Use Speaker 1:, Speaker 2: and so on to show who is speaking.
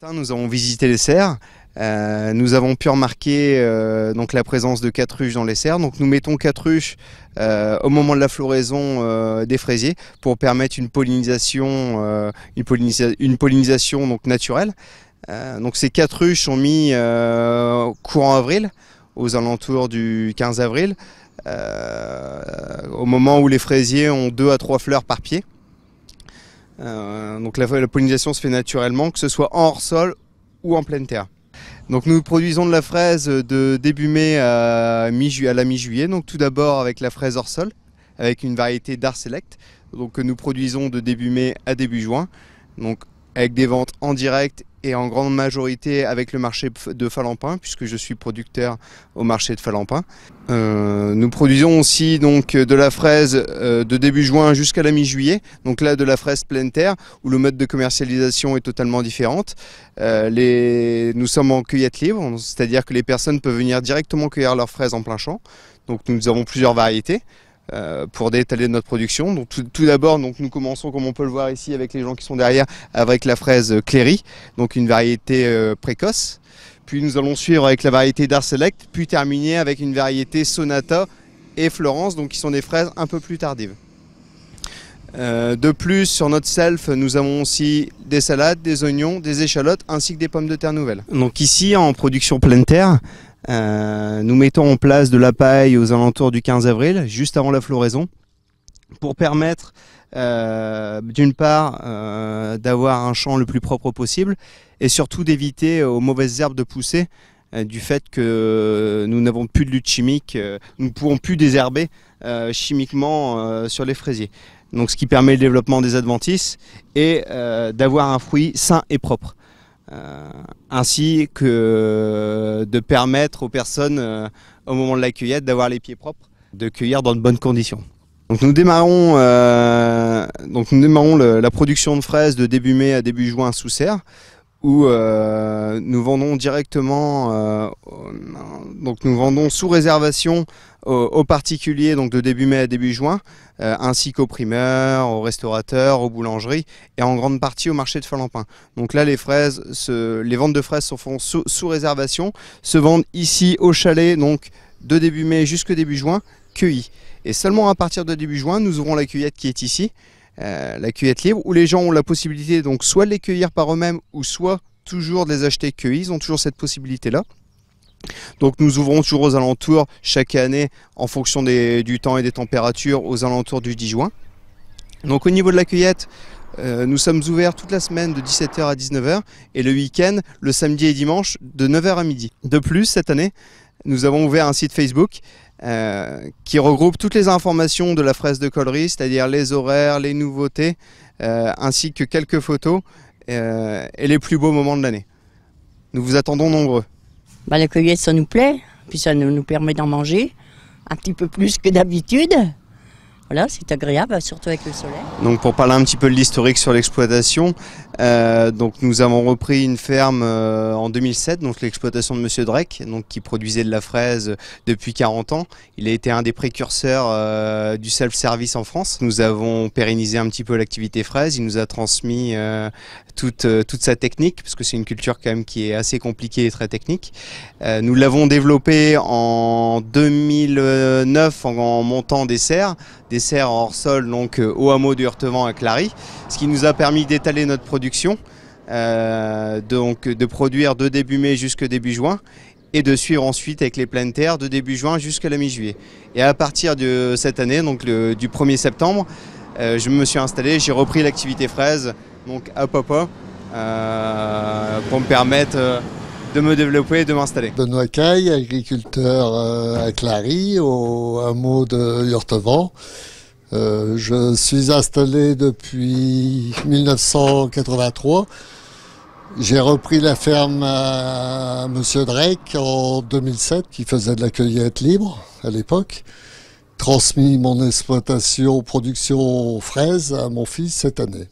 Speaker 1: Nous avons visité les serres. Nous avons pu remarquer donc la présence de 4 ruches dans les serres. Donc nous mettons 4 ruches au moment de la floraison des fraisiers pour permettre une pollinisation donc naturelle. Donc ces 4 ruches sont mises courant avril, aux alentours du 15 avril, au moment où les fraisiers ont 2 à 3 fleurs par pied. Donc la pollinisation se fait naturellement, que ce soit en hors-sol ou en pleine terre. Donc nous produisons de la fraise de début mai à la mi-juillet. Donc tout d'abord avec la fraise hors-sol, avec une variété Dar Select, donc que nous produisons de début mai à début juin. Donc avec des ventes en direct et en grande majorité avec le marché de Falampin, puisque je suis producteur au marché de Falampin. Nous produisons aussi donc de la fraise de début juin jusqu'à la mi-juillet, donc là de la fraise pleine terre, où le mode de commercialisation est totalement différent. Nous sommes en cueillette libre, c'est-à-dire que les personnes peuvent venir directement cueillir leurs fraises en plein champ. Donc nous avons plusieurs variétés pour détailler notre production. Donc tout d'abord, nous commençons, comme on peut le voir ici avec les gens qui sont derrière, avec la fraise Cléry, donc une variété précoce. Puis nous allons suivre avec la variété Dar Select, puis terminer avec une variété Sonata et Florence, donc qui sont des fraises un peu plus tardives. De plus, sur notre self, nous avons aussi des salades, des oignons, des échalotes, ainsi que des pommes de terre nouvelles. Donc ici, en production pleine terre, nous mettons en place de la paille aux alentours du 15 avril, juste avant la floraison, pour permettre d'une part d'avoir un champ le plus propre possible et surtout d'éviter aux mauvaises herbes de pousser du fait que nous n'avons plus de lutte chimique, nous ne pouvons plus désherber chimiquement sur les fraisiers. Donc ce qui permet le développement des adventices et d'avoir un fruit sain et propre. Ainsi que de permettre aux personnes au moment de la cueillette d'avoir les pieds propres, de cueillir dans de bonnes conditions. Donc nous démarrons la production de fraises de début mai à début juin sous serre, où nous vendons directement, nous vendons sous réservation aux particuliers, donc de début mai à début juin, ainsi qu'aux primeurs, aux restaurateurs, aux boulangeries et en grande partie au marché de Falampin. Donc là les ventes de fraises se font sous réservation, se vendent ici au chalet, donc de début mai jusqu'au début juin, cueillies. Et seulement à partir de début juin, nous ouvrons la cueillette qui est ici, la cueillette libre, où les gens ont la possibilité donc soit de les cueillir par eux-mêmes ou soit toujours de les acheter cueillis. Ils ont toujours cette possibilité-là. Donc nous ouvrons toujours aux alentours chaque année en fonction du temps et des températures aux alentours du 10 juin. Donc au niveau de la cueillette, nous sommes ouverts toute la semaine de 17 h à 19 h et le week-end, le samedi et dimanche de 9 h à midi. De plus, cette année, nous avons ouvert un site Facebook qui regroupe toutes les informations de la fraise de Collery, c'est-à-dire les horaires, les nouveautés, ainsi que quelques photos et les plus beaux moments de l'année. Nous vous attendons nombreux.
Speaker 2: La cueillette, ça nous plaît, puis ça nous permet d'en manger un petit peu plus que d'habitude. Voilà, c'est agréable, surtout avec le soleil.
Speaker 1: Donc pour parler un petit peu de l'historique sur l'exploitation, donc nous avons repris une ferme en 2007, donc l'exploitation de Monsieur Drake, donc qui produisait de la fraise depuis 40 ans. Il a été un des précurseurs du self-service en France. Nous avons pérennisé un petit peu l'activité fraise. Il nous a transmis toute sa technique, parce que c'est une culture quand même qui est assez compliquée et très technique. Nous l'avons développée en 2009 en montant des serres hors sol, donc au hameau du Heurtevent à Clary, ce qui nous a permis d'étaler notre production, de produire de début mai jusqu'à début juin et de suivre ensuite avec les pleines terres de début juin jusqu'à la mi-juillet. Et à partir de cette année, donc du 1er septembre, je me suis installé, j'ai repris l'activité fraise donc à Papa pour me permettre de me développer et de m'installer.
Speaker 3: Benoît Caille, agriculteur à Clary, au hameau de Heurtevent. Je suis installé depuis 1983. J'ai repris la ferme à Monsieur Drake en 2007, qui faisait de la cueillette libre à l'époque. Transmis mon exploitation production fraises à mon fils cette année.